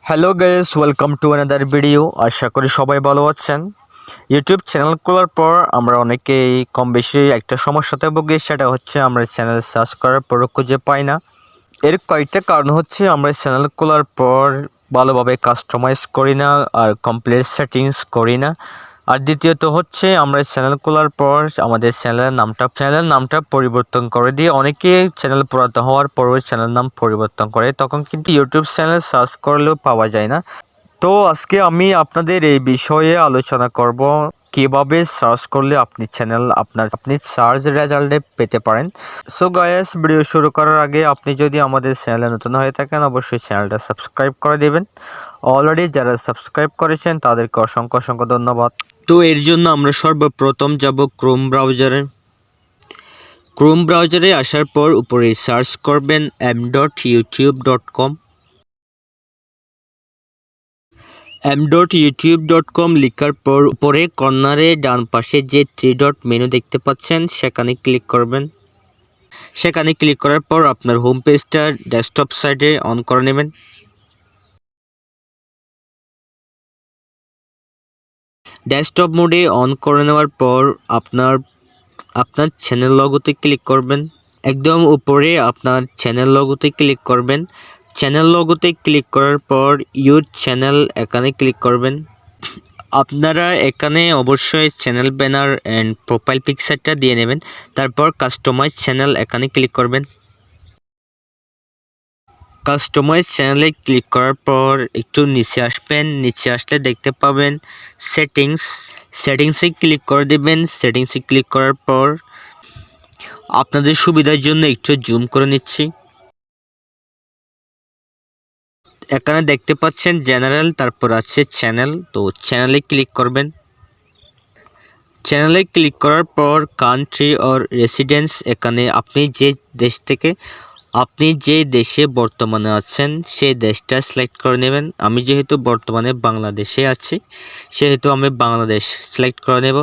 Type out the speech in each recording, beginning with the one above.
Hello guys, welcome to another video. আশা করি সবাই ভালো আছেন। ইউটিউব চ্যানেল খোলার পর আমরা অনেকেই কম বেশি একটা সমস্যাতে ভুগি, সেটা হচ্ছে আমরা চ্যানেল সার্চ করার পর খুঁজে পাই না। এর কয়েকটা কারণ হচ্ছে আমরা চ্যানেল খোলার পর ভালোভাবে কাস্টমাইজ করি না আর কমপ্লিট সেটিংস করি না। আর দ্বিতীয়ত হচ্ছে আমরা চ্যানেল খোলার পর আমাদের চ্যানেলের নামটা পরিবর্তন করে দিয়ে অনেকে চ্যানেল পুরাতন হওয়ার পরও চ্যানেল নাম পরিবর্তন করে, তখন কিন্তু ইউটিউব চ্যানেল সার্চ করলেও পাওয়া যায় না। তো আজকে আমি আপনাদের এই বিষয়ে আলোচনা করব কিভাবে সার্চ করলে আপনি সার্চ রেজাল্টে পেতে পারেন। সো গাইস, ভিডিও শুরু করার আগে আপনি যদি আমাদের চ্যানেলে নতুন হয়ে থাকেন অবশ্যই চ্যানেলটা সাবস্ক্রাইব করে দেবেন। অলরেডি যারা সাবস্ক্রাইব করেছেন তাদেরকে অসংখ্য অসংখ্য ধন্যবাদ। তো এর জন্য আমরা সর্বপ্রথম যাব ক্রোম ব্রাউজারে আসার পর উপরে সার্চ করবেন m.youtube.com। m.youtube.com লেখার পর উপরে কর্নারে ডান পাশে যে 3 ডট মেনু দেখতে পাচ্ছেন সেখানে ক্লিক করবেন। সেখানে ক্লিক করার পর আপনার হোম পেজটা ডেস্কটপ সাইডে অন করে নেবেন। ডেস্কটপ মোডে অন করে নেওয়ার পর আপনার চ্যানেল লোগোতে ক্লিক করবেন। একদম উপরে আপনার চ্যানেল লোগোতে ক্লিক করবেন। চ্যানেল লোগোতে ক্লিক করার পর ইউর চ্যানেল এখানে ক্লিক করবেন। আপনারা এখানে অবশ্যই চ্যানেল ব্যানার অ্যান্ড প্রোফাইল পিকচারটা দিয়ে নেবেন। তারপর কাস্টমাইজ চ্যানেল এখানে ক্লিক করবেন। কাস্টমাইজ চ্যানেলে ক্লিক করার পর একটু নিচে আসবেন। নিচে আসলে দেখতে পাবেন সেটিংসে ক্লিক করে দেবেন। সেটিংসে ক্লিক করার পর আপনাদের সুবিধার জন্য একটু জুম করে নিচ্ছি। এখানে দেখতে পাচ্ছেন জেনারেল, তারপর আছে চ্যানেল। তো চ্যানেলে ক্লিক করবেন। চ্যানেলে ক্লিক করার পর কান্ট্রি অর রেসিডেন্স, এখানে আপনি যে দেশে বর্তমানে আছেন সেই দেশটা সিলেক্ট করে নেবেন। আমি যেহেতু বর্তমানে বাংলাদেশে আছি সেহেতু আমি বাংলাদেশ সিলেক্ট করে নেব।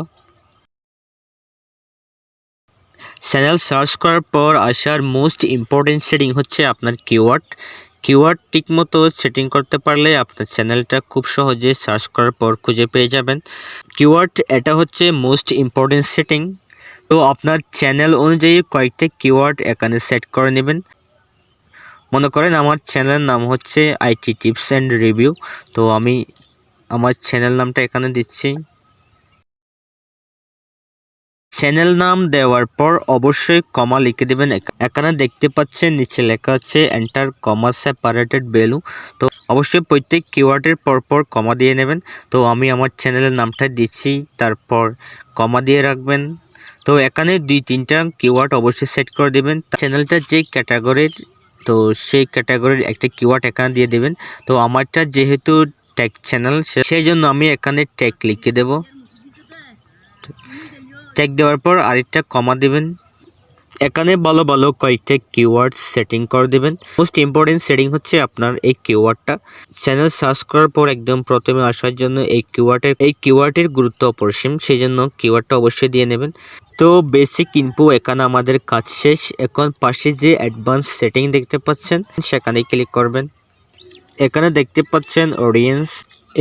চ্যানেল সার্চ করার পর আসার মোস্ট ইম্পর্টেন্ট সেটিং হচ্ছে আপনার কিওয়ার্ড ঠিকমতো সেটিং করতে পারলে আপনার চ্যানেলটা খুব সহজে সার্চ করার পর খুঁজে পেয়ে যাবেন। এটা হচ্ছে মোস্ট ইম্পর্টেন্ট সেটিং। তো আপনার চ্যানেল অনুযায়ী কয়েকটা কিওয়ার্ড এখানে সেট করে নেবেন। মনে করেন আমার চ্যানেলের নাম হচ্ছে আইটি টিপস অ্যান্ড রিভিউ। তো আমি আমার চ্যানেল নামটা এখানে দিচ্ছি। চ্যানেল নাম দেওয়ার পর অবশ্যই কমা লিখে দেবেন। এখানে দেখতে পাচ্ছেন নিচে লেখা আছে এন্টার কমা সেপারেটেড ভ্যালু। তো অবশ্যই প্রত্যেক কিওয়ার্ডের পরপর কমা দিয়ে নেবেন। তো আমি আমার চ্যানেলের নামটা দিচ্ছি, তারপর কমা দিয়ে রাখবেন। তো এখানে 2-3টা কিওয়ার্ড অবশ্যই সেট করে দেবেন। চ্যানেলটা যে ক্যাটাগরির, তো সেই ক্যাটাগরির একটা কিওয়ার্ড এখানে দিয়ে দেবেন। তো আমারটা যেহেতু টেক চ্যানেল, সেই জন্য আমি এখানে টেক লিখে দেব। টেক দেওয়ার পর আরেকটা কমা দিবেন। এখানে ভালো ভালো কয়েকটা কিওয়ার্ড সেটিং করে দিবেন। মোস্ট ইম্পর্টেন্ট সেটিং হচ্ছে আপনার এই কিওয়ার্ডটা। চ্যানেল সার্চ করার পর একদম প্রথমে আসার জন্য এই কিওয়ার্ডের গুরুত্ব অপরিসীম, সেই জন্য কিওয়ার্ডটা অবশ্যই দিয়ে নেবেন। তো বেসিক ইনফো এখানে আমাদের কাজ শেষ। এখন পাশে যে অ্যাডভান্স সেটিং দেখতে পাচ্ছেন সেখানে ক্লিক করবেন। এখানে দেখতে পাচ্ছেন অডিয়েন্স,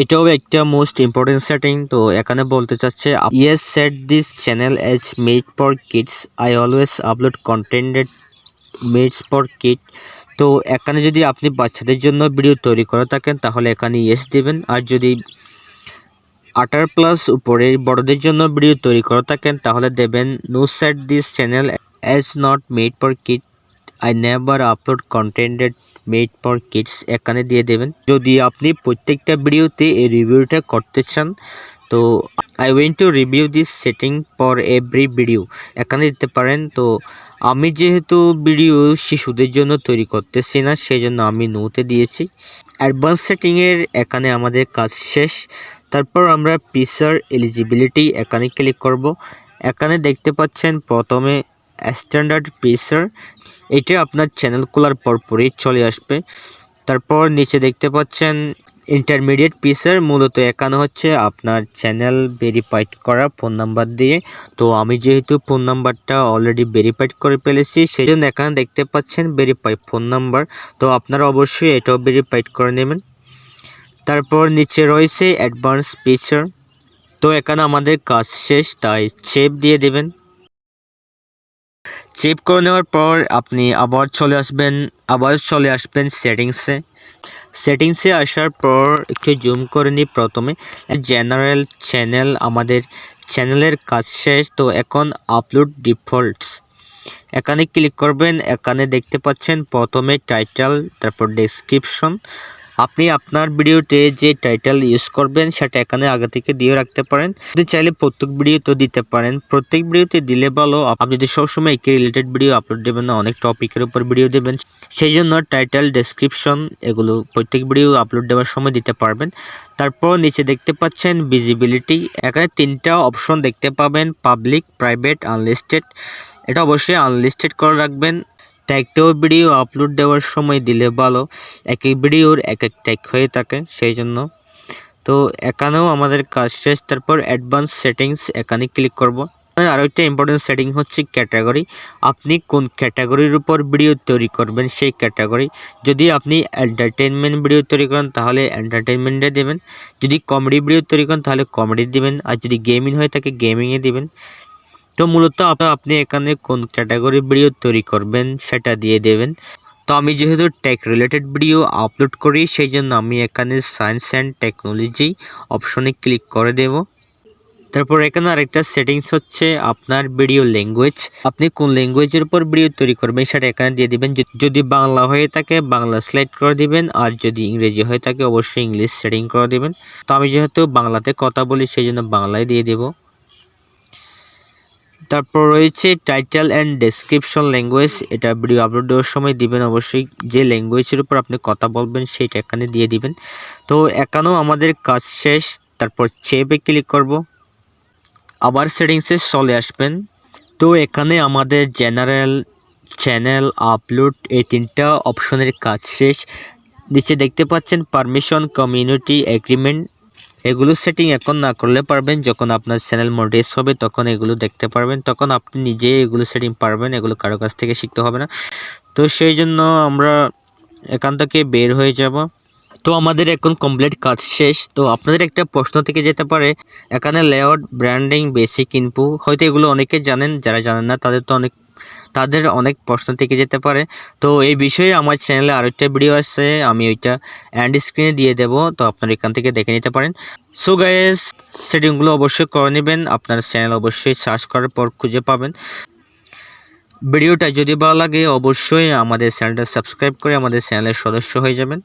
এটাও একটা মোস্ট ইম্পর্টেন্ট সেটিং। তো এখানে বলতে চাচ্ছে yes set this channel as made for kids, I always upload content mades for kid. তো এখানে যদি আপনি বাচ্চাদের জন্য ভিডিও তৈরি করে থাকেন তাহলে এখানে ইয়েস দিবেন। আর যদি 18+ উপরে বড়দের জন্য ভিডিও তৈরি করে থাকেন তাহলে দেবেন no set this channel as not made for kid, I never upload content made for kids, এখানে দিয়ে দেবেন। যদি আপনি প্রত্যেকটা ভিডিওতে এই রিভিউটা করতে চান তো I went to review this setting for every video এখানে দিতে পারেন। তো আমি যেহেতু ভিডিও শিশুদের জন্য তৈরি করতেছি না, সেই জন্য আমি নোতে দিয়েছি। অ্যাডভান্স সেটিংয়ের এখানে আমাদের কাজ শেষ। তারপর আমরা পিসার এলিজিবিলিটি এখানে ক্লিক করব। এখানে দেখতে পাচ্ছেন প্রথমে স্ট্যান্ডার্ড পিসার, এটা আপনার চ্যানেল খোলার পরপরই চলে আসবে। তারপর নিচে দেখতে পাচ্ছেন ইন্টারমিডিয়েট পিসার, মূলত এখানে হচ্ছে আপনার চ্যানেল ভেরিফাইড করা ফোন নাম্বার দিয়ে। তো আমি যেহেতু ফোন নাম্বারটা অলরেডি ভেরিফাইড করে ফেলেছি সেই জন্য এখানে দেখতে পাচ্ছেন ভেরিফাই ফোন নাম্বার। তো আপনারা অবশ্যই এটাও ভেরিফাইড করে নেবেন। তারপর নিচে রয়েছে অ্যাডভান্স ফিচার। তো এখানে আমাদের কাজ শেষ, তাই সেভ দিয়ে দেবেন। সেভ করে নেওয়ার পর আপনি আবার চলে আসবেন সেটিংসে আসার পর একটু জুম করে নিই। প্রথমে জেনারেল চ্যানেল, আমাদের চ্যানেলের কাজ শেষ। তো এখন আপলোড ডিফল্টস এখানে ক্লিক করবেন। এখানে দেখতে পাচ্ছেন প্রথমে টাইটেল, তারপর ডেসক্রিপশন। আপনি আপনার ভিডিওতে যে টাইটেল ইউজ করবেন সেটা এখানে আগে থেকে দিয়ে রাখতে পারেন। আপনি চাইলে প্রত্যেক ভিডিওতে দিতে পারেন, প্রত্যেক ভিডিওতে দিলে ভালো। আপনি যদি সবসময় একই রিলেটেড ভিডিও আপলোড দেবেন না, অনেক টপিকের উপর ভিডিও দেবেন, সেই জন্য টাইটেল, ডেসক্রিপশন এগুলো প্রত্যেক ভিডিও আপলোড দেওয়ার সময় দিতে পারবেন। তারপর নিচে দেখতে পাচ্ছেন ভিজিবিলিটি, এখানে 3টা অপশন দেখতে পাবেন, পাবলিক, প্রাইভেট, আনলিস্টেড। এটা অবশ্যই আনলিস্টেড করে রাখবেন। ট্যাগটাও ভিডিও আপলোড দেওয়ার সময় দিলে ভালো, একই ভিডিওর এক ট্যাগ হয়ে থাকে সেই জন্য। তো এখানেও আমাদের কাজ শেষ। তারপর অ্যাডভান্স সেটিংস এখানে ক্লিক করব। আরও একটা ইম্পর্টেন্ট সেটিং হচ্ছে ক্যাটাগরি। আপনি কোন ক্যাটাগরির উপর ভিডিও তৈরি করবেন সেই ক্যাটাগরি। যদি আপনি এন্টারটেনমেন্ট ভিডিও তৈরি করেন তাহলে এন্টারটেনমেন্টে দেবেন, যদি কমেডি ভিডিও তৈরি করেন তাহলে কমেডি দিবেন, আর যদি গেমিং হয়ে থাকে গেমিংয়ে দিবেন। তো মূলত আপনি এখানে কোন ক্যাটাগরি ভিডিও তৈরি করবেন সেটা দিয়ে দেবেন। তো আমি যেহেতু টেক রিলেটেড ভিডিও আপলোড করি সেই জন্য আমি এখানে সায়েন্স অ্যান্ড টেকনোলজি অপশনে ক্লিক করে দেব। তারপর এখানে আরেকটা সেটিংস হচ্ছে আপনার ভিডিও ল্যাঙ্গুয়েজ। আপনি কোন ল্যাঙ্গুয়েজের উপর ভিডিও তৈরি করবেন সেটা এখানে দিয়ে দিবেন। যদি বাংলা হয়ে থাকে বাংলা সিলেক্ট করে দিবেন, আর যদি ইংরেজি হয়ে থাকে অবশ্যই ইংলিশ সেটিং করে দিবেন। তো আমি যেহেতু বাংলাতে কথা বলি সেই জন্য বাংলায় দিয়ে দেব। তারপর রয়েছে টাইটেল অ্যান্ড ডেসক্রিপশন ল্যাঙ্গুয়েজ, এটা ভিডিও আপলোড দেওয়ার সময় দিবেন। অবশ্যই যে ল্যাঙ্গুয়েজের উপর আপনি কথা বলবেন সেইটা এখানে দিয়ে দিবেন। তো এখানেও আমাদের কাজ শেষ। তারপর সেভে ক্লিক করব, আবার সেটিংসে চলে আসবেন। তো এখানে আমাদের জেনারেল, চ্যানেল, আপলোড এই 3টা অপশনের কাজ শেষ। নিচে দেখতে পাচ্ছেন পারমিশন, কমিউনিটি, এগ্রিমেন্ট, এগুলো সেটিং এখন না করলে পারবেন। যখন আপনার চ্যানেল মনিটাইজ হবে তখন এগুলো দেখতে পারবেন, তখন আপনি নিজে এগুলো সেটিং পারবেন, এগুলো কারো কাছ থেকে শিখতে হবে না। তো সেই জন্য আমরা এখান থেকে বের হয়ে যাব। তো আমাদের এখন কমপ্লিট কাজ শেষ। তো আপনাদের একটা প্রশ্ন থেকে যেতে পারে, এখানে লেআউট, ব্র্যান্ডিং, বেসিক ইনফো, হয়তো এগুলো অনেকে জানেন, যারা জানেন না তাদের অনেক প্রশ্ন থেকে যেতে পারে। তো এই বিষয়ে আমার চ্যানেলে আরও একটা ভিডিও আছে, আমি ওইটা এন্ড স্ক্রিনে দিয়ে দেব, তো আপনারা এখান থেকে দেখে নিতে পারেন। সো গাইস, সেটিংগুলো অবশ্যই করে নেবেন, আপনার চ্যানেল অবশ্যই সার্চ করার পর খুঁজে পাবেন। ভিডিওটা যদি ভালো লাগে অবশ্যই আমাদের চ্যানেলটা সাবস্ক্রাইব করে আমাদের চ্যানেলের সদস্য হয়ে যাবেন।